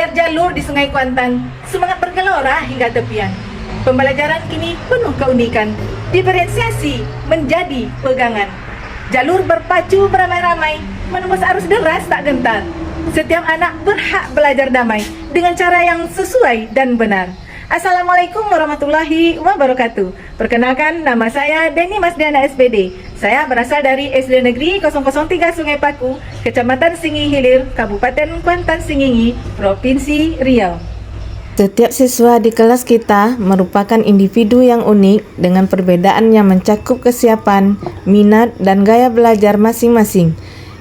Melihat jalur di Sungai Kuantan, semangat bergelora hingga tepian. Pembelajaran kini penuh keunikan, diferensiasi menjadi pegangan. Jalur berpacu beramai-ramai, menembus arus deras tak gentar. Setiap anak berhak belajar damai dengan cara yang sesuai dan benar. Assalamualaikum warahmatullahi wabarakatuh. Perkenalkan, nama saya Deni Masdiana SPD. Saya berasal dari SD Negeri 003 Sungai Paku, Kecamatan Singi Hilir, Kabupaten Kuantan Singingi, Provinsi Riau. Setiap siswa di kelas kita merupakan individu yang unik dengan perbedaan yang mencakup kesiapan, minat, dan gaya belajar masing-masing.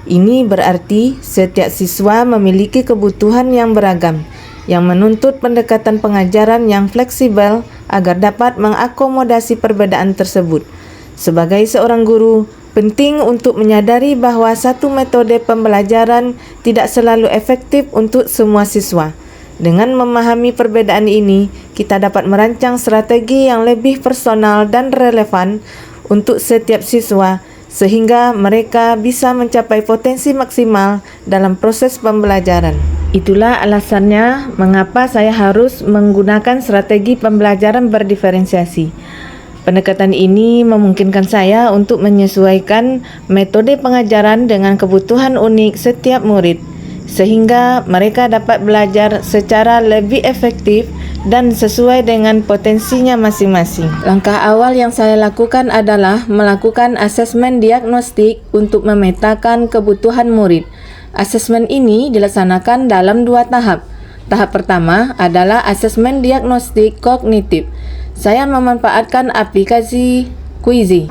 Ini berarti setiap siswa memiliki kebutuhan yang beragam, yang menuntut pendekatan pengajaran yang fleksibel agar dapat mengakomodasi perbedaan tersebut. Sebagai seorang guru, penting untuk menyadari bahwa satu metode pembelajaran tidak selalu efektif untuk semua siswa. Dengan memahami perbedaan ini, kita dapat merancang strategi yang lebih personal dan relevan untuk setiap siswa, sehingga mereka bisa mencapai potensi maksimal dalam proses pembelajaran. Itulah alasannya mengapa saya harus menggunakan strategi pembelajaran berdiferensiasi. Pendekatan ini memungkinkan saya untuk menyesuaikan metode pengajaran dengan kebutuhan unik setiap murid, sehingga mereka dapat belajar secara lebih efektif dan sesuai dengan potensinya masing-masing. Langkah awal yang saya lakukan adalah melakukan asesmen diagnostik untuk memetakan kebutuhan murid. Asesmen ini dilaksanakan dalam 2 tahap. Tahap pertama adalah asesmen diagnostik kognitif. Saya memanfaatkan aplikasi Quizy.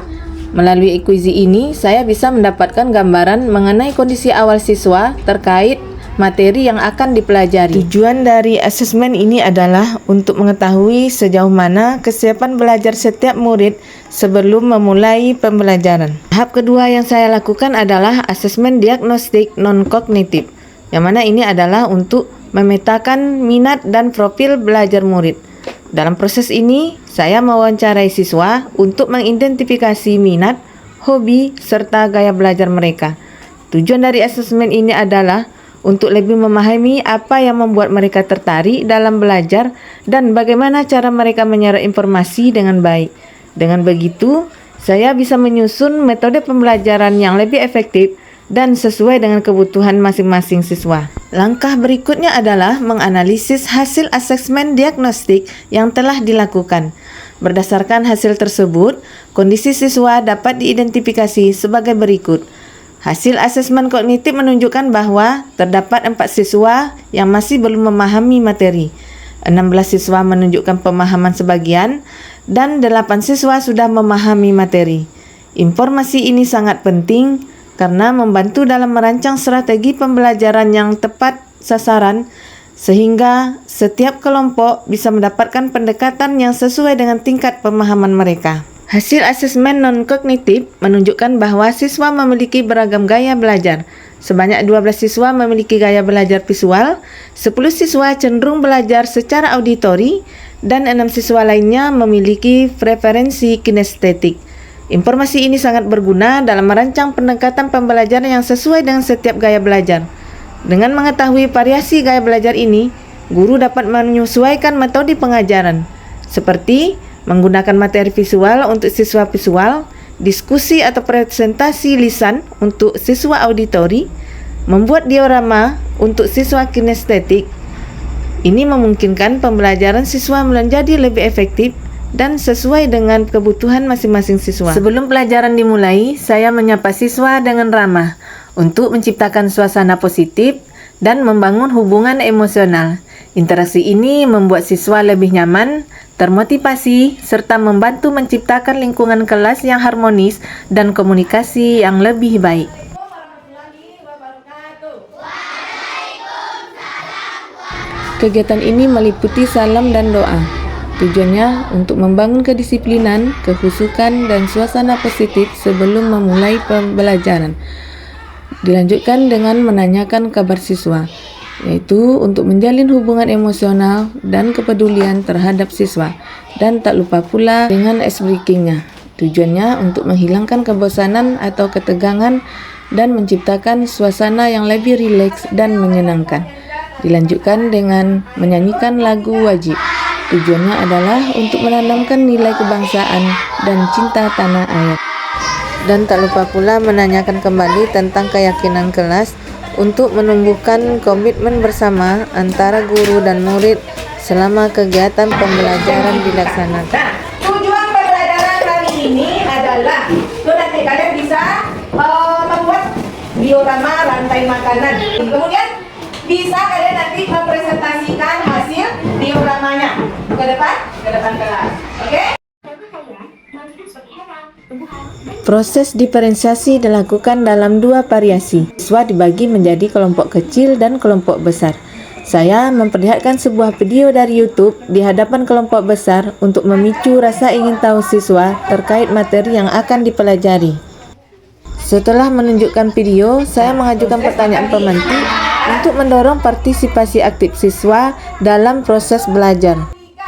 Melalui Quizy ini, saya bisa mendapatkan gambaran mengenai kondisi awal siswa terkait materi yang akan dipelajari. Tujuan dari asesmen ini adalah untuk mengetahui sejauh mana kesiapan belajar setiap murid sebelum memulai pembelajaran. Tahap kedua yang saya lakukan adalah asesmen diagnostik non-kognitif, yang mana ini adalah untuk memetakan minat dan profil belajar murid. Dalam proses ini, saya mewawancarai siswa untuk mengidentifikasi minat, hobi, serta gaya belajar mereka. Tujuan dari asesmen ini adalah untuk lebih memahami apa yang membuat mereka tertarik dalam belajar dan bagaimana cara mereka menyerap informasi dengan baik. Dengan begitu, saya bisa menyusun metode pembelajaran yang lebih efektif dan sesuai dengan kebutuhan masing-masing siswa. Langkah berikutnya adalah menganalisis hasil asesmen diagnostik yang telah dilakukan. Berdasarkan hasil tersebut, kondisi siswa dapat diidentifikasi sebagai berikut. Hasil asesmen kognitif menunjukkan bahwa terdapat 4 siswa yang masih belum memahami materi, 16 siswa menunjukkan pemahaman sebagian, dan 8 siswa sudah memahami materi. Informasi ini sangat penting karena membantu dalam merancang strategi pembelajaran yang tepat sasaran, sehingga setiap kelompok bisa mendapatkan pendekatan yang sesuai dengan tingkat pemahaman mereka. Hasil asesmen non-kognitif menunjukkan bahwa siswa memiliki beragam gaya belajar. Sebanyak 12 siswa memiliki gaya belajar visual, 10 siswa cenderung belajar secara auditori, dan 6 siswa lainnya memiliki preferensi kinestetik. Informasi ini sangat berguna dalam merancang pendekatan pembelajaran yang sesuai dengan setiap gaya belajar. Dengan mengetahui variasi gaya belajar ini, guru dapat menyesuaikan metode pengajaran, seperti menggunakan materi visual untuk siswa visual, diskusi atau presentasi lisan untuk siswa auditori, membuat diorama untuk siswa kinestetik. Ini memungkinkan pembelajaran siswa menjadi lebih efektif dan sesuai dengan kebutuhan masing-masing siswa. Sebelum pelajaran dimulai, saya menyapa siswa dengan ramah untuk menciptakan suasana positif dan membangun hubungan emosional. Interaksi ini membuat siswa lebih nyaman, termotivasi, serta membantu menciptakan lingkungan kelas yang harmonis dan komunikasi yang lebih baik. Kegiatan ini meliputi salam dan doa. Tujuannya untuk membangun kedisiplinan, kehusukan, dan suasana positif sebelum memulai pembelajaran. Dilanjutkan dengan menanyakan kabar siswa, yaitu untuk menjalin hubungan emosional dan kepedulian terhadap siswa, dan tak lupa pula dengan ice breaking-nya. Tujuannya untuk menghilangkan kebosanan atau ketegangan dan menciptakan suasana yang lebih rileks dan menyenangkan. Dilanjutkan dengan menyanyikan lagu wajib. Tujuannya adalah untuk menanamkan nilai kebangsaan dan cinta tanah air. Dan tak lupa pula menanyakan kembali tentang keyakinan kelas untuk menumbuhkan komitmen bersama antara guru dan murid selama kegiatan pembelajaran dilaksanakan. Nah, tujuan pembelajaran kali ini adalah nanti kalian bisa membuat diorama rantai makanan. Kemudian bisa kalian nanti mempresentasikan hasil dioramanya ke depan kelas. Oke? Proses diferensiasi dilakukan dalam dua variasi. Siswa dibagi menjadi kelompok kecil dan kelompok besar. Saya memperlihatkan sebuah video dari YouTube di hadapan kelompok besar untuk memicu rasa ingin tahu siswa terkait materi yang akan dipelajari. Setelah menunjukkan video, saya mengajukan pertanyaan pemantik untuk mendorong partisipasi aktif siswa dalam proses belajar.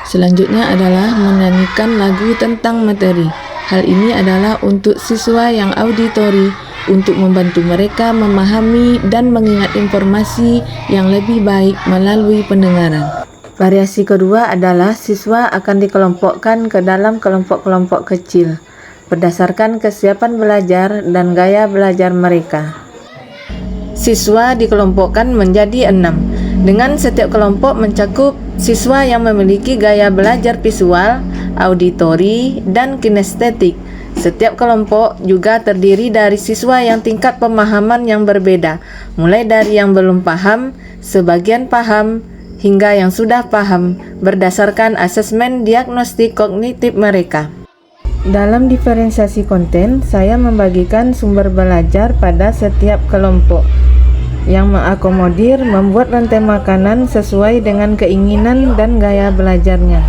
Selanjutnya adalah menyanyikan lagu tentang materi. Hal ini adalah untuk siswa yang auditori untuk membantu mereka memahami dan mengingat informasi yang lebih baik melalui pendengaran. Variasi kedua adalah siswa akan dikelompokkan ke dalam kelompok-kelompok kecil berdasarkan kesiapan belajar dan gaya belajar mereka. Siswa dikelompokkan menjadi 6, dengan setiap kelompok mencakup siswa yang memiliki gaya belajar visual, auditori, dan kinestetik. Setiap kelompok juga terdiri dari siswa yang tingkat pemahaman yang berbeda, mulai dari yang belum paham, sebagian paham, hingga yang sudah paham, berdasarkan asesmen diagnostik kognitif mereka. Dalam diferensiasi konten, saya membagikan sumber belajar pada setiap kelompok yang mengakomodir membuat rantai makanan sesuai dengan keinginan dan gaya belajarnya.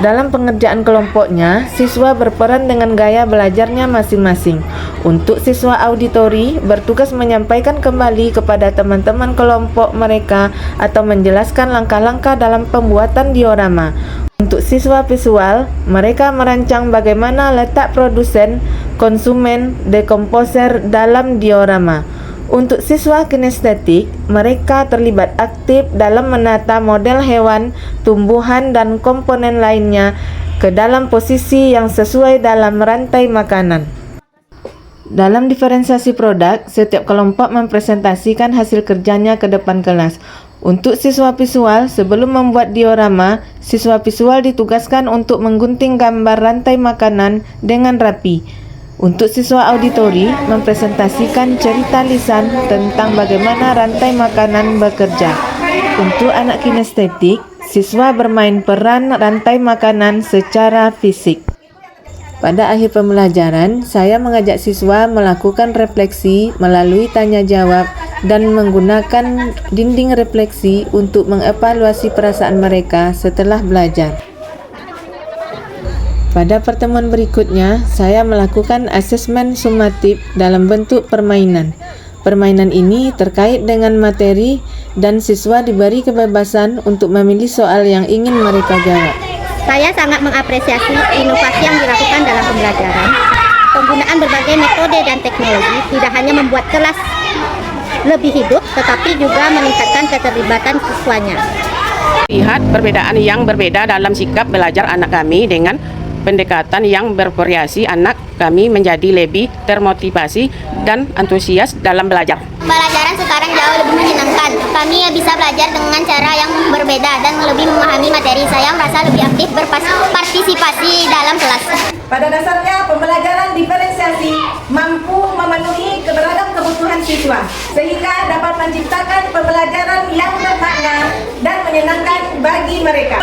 Dalam pengerjaan kelompoknya, siswa berperan dengan gaya belajarnya masing-masing. Untuk siswa auditori, bertugas menyampaikan kembali kepada teman-teman kelompok mereka atau menjelaskan langkah-langkah dalam pembuatan diorama. Untuk siswa visual, mereka merancang bagaimana letak produsen, konsumen, dekomposer dalam diorama. Untuk siswa kinestetik, mereka terlibat aktif dalam menata model hewan, tumbuhan, dan komponen lainnya ke dalam posisi yang sesuai dalam rantai makanan. Dalam diferensiasi produk, setiap kelompok mempresentasikan hasil kerjanya ke depan kelas. Untuk siswa visual, sebelum membuat diorama, siswa visual ditugaskan untuk menggunting gambar rantai makanan dengan rapi. Untuk siswa auditori, mempresentasikan cerita lisan tentang bagaimana rantai makanan bekerja. Untuk anak kinestetik, siswa bermain peran rantai makanan secara fisik. Pada akhir pembelajaran, saya mengajak siswa melakukan refleksi melalui tanya jawab dan menggunakan dinding refleksi untuk mengevaluasi perasaan mereka setelah belajar. Pada pertemuan berikutnya, saya melakukan asesmen sumatif dalam bentuk permainan. Permainan ini terkait dengan materi dan siswa diberi kebebasan untuk memilih soal yang ingin mereka jawab. Saya sangat mengapresiasi inovasi yang dilakukan dalam pembelajaran. Penggunaan berbagai metode dan teknologi tidak hanya membuat kelas lebih hidup, tetapi juga meningkatkan keterlibatan siswanya. Lihat perbedaan yang berbeda dalam sikap belajar anak kami dengan pendekatan yang bervariasi, anak kami menjadi lebih termotivasi dan antusias dalam belajar. Pembelajaran sekarang jauh lebih menyenangkan. Kami bisa belajar dengan cara yang berbeda dan lebih memahami materi. Saya merasa lebih aktif berpartisipasi dalam kelas. Pada dasarnya, pembelajaran diferensiasi mampu memenuhi beragam kebutuhan siswa, sehingga dapat menciptakan pembelajaran yang bermakna dan menyenangkan bagi mereka.